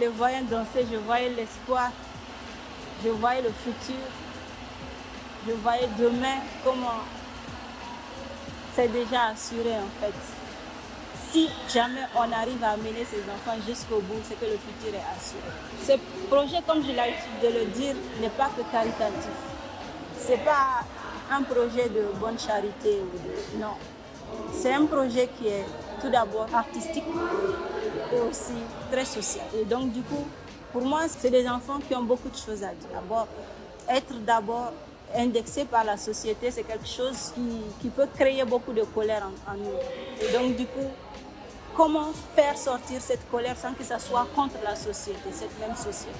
les voyais danser, je voyais l'espoir, je voyais le futur, je voyais demain comment c'est déjà assuré en fait. Si jamais on arrive à amener ces enfants jusqu'au bout, c'est que le futur est assuré. Ce projet, comme j'ai l'habitude de le dire, n'est pas que caritatif. Ce n'est pas un projet de bonne charité. Non. C'est un projet qui est tout d'abord artistique et aussi très social. Et donc du coup, pour moi, c'est des enfants qui ont beaucoup de choses à dire. Être indexé par la société, c'est quelque chose qui peut créer beaucoup de colère en nous. Et donc du coup, comment faire sortir cette colère sans que ça soit contre la société, cette même société?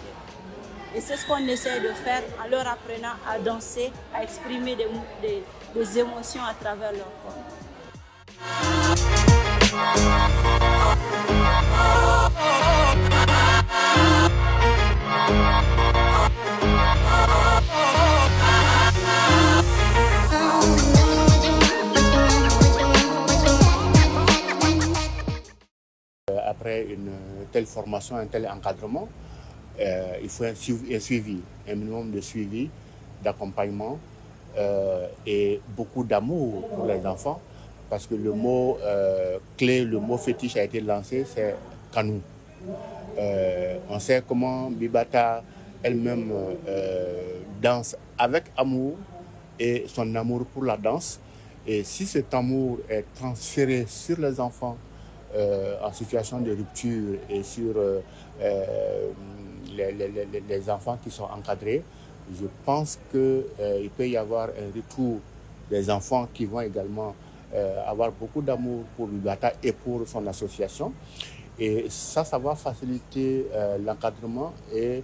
Et c'est ce qu'on essaie de faire en leur apprenant à danser, à exprimer des émotions à travers leur corps. Après une telle formation, un tel encadrement, il faut un suivi, un minimum de suivi, d'accompagnement et beaucoup d'amour pour les enfants, parce que le mot clé, le mot fétiche a été lancé, c'est Kanou. On sait comment Bibata elle-même danse avec amour et son amour pour la danse. Et si cet amour est transféré sur les enfants en situation de rupture et sur les enfants qui sont encadrés, je pense qu'il peut y avoir un retour des enfants qui vont également avoir beaucoup d'amour pour Bibata et pour son association. Et ça va faciliter l'encadrement et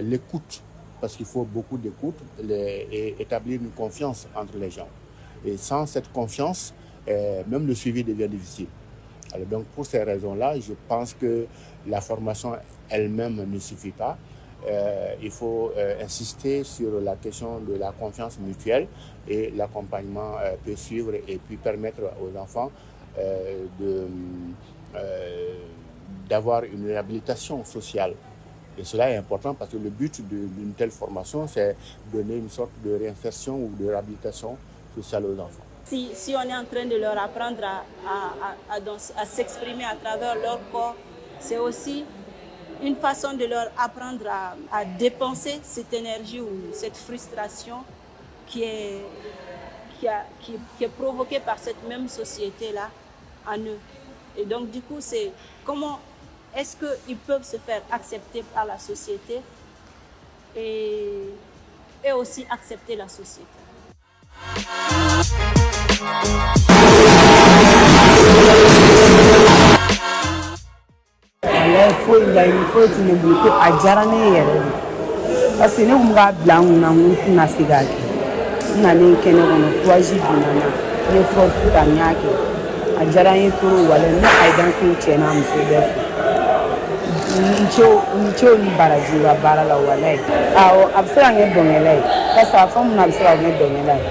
l'écoute, parce qu'il faut beaucoup d'écoute et établir une confiance entre les gens. Et sans cette confiance, même le suivi devient difficile. Alors donc pour ces raisons-là, je pense que la formation elle-même ne suffit pas. Il faut insister sur la question de la confiance mutuelle, et l'accompagnement peut suivre et puis permettre aux enfants d'avoir une réhabilitation sociale. Et cela est important parce que le but d'une telle formation, c'est donner une sorte de réinsertion ou de réhabilitation sociale aux enfants. Si on est en train de leur apprendre à s'exprimer à travers leur corps, c'est aussi une façon de leur apprendre à dépenser cette énergie ou cette frustration qui est provoquée par cette même société-là en eux. Et donc du coup, c'est comment est-ce qu'ils peuvent se faire accepter par la société et aussi accepter la société. Foyi tun bɛ bolo ko a diyara ne yɛrɛ de parce que ne kun b'a bila n kunna n tɛna se k'a kɛ n nalen kɛnɛ kɔnɔ courage donna n na n ye force ta n y'a kɛ a diyara n ye trop wala ne Ayidanso cɛ n'a muso bɛɛ fo n cɛw ni baraji ka baara la walayi awɔ a bɛ se ka kɛ dɔnkɛla ye parce que a fɔ mun na a bɛ se ka kɛ dɔnkɛla ye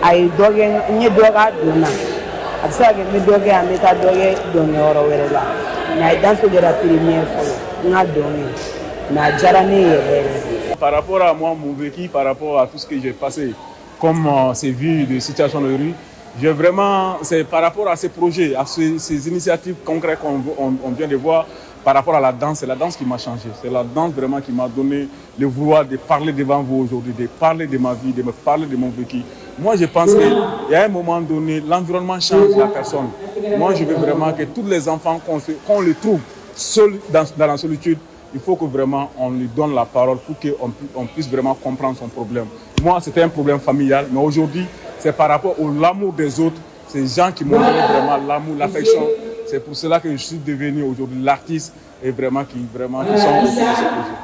a ye dɔ kɛ n ye dɔ k'a donna a bɛ se ka kɛ n bɛ dɔ kɛ an bɛ taa dɔ kɛ dɔnkɛyɔrɔ wɛrɛ la. Par rapport à moi, mon vécu, par rapport à tout ce que j'ai passé, comme ces vies de situation de rue, c'est par rapport à ces projets, à ces initiatives concrètes qu'on vient de voir, par rapport à la danse, c'est la danse qui m'a changé. C'est la danse vraiment qui m'a donné le vouloir de parler devant vous aujourd'hui, de parler de ma vie, de me parler de mon vécu. Moi, je pense qu'il y a un moment donné, l'environnement change la personne. Moi, je veux vraiment que tous les enfants, qu'on les trouve seuls dans la solitude, il faut que vraiment on lui donne la parole pour qu'on puisse vraiment comprendre son problème. Moi, c'était un problème familial, mais aujourd'hui, c'est par rapport à l'amour des autres, ces gens qui m'ont donné vraiment l'amour, l'affection. C'est pour cela que je suis devenu aujourd'hui l'artiste et vraiment qui sont au bout de ce projet.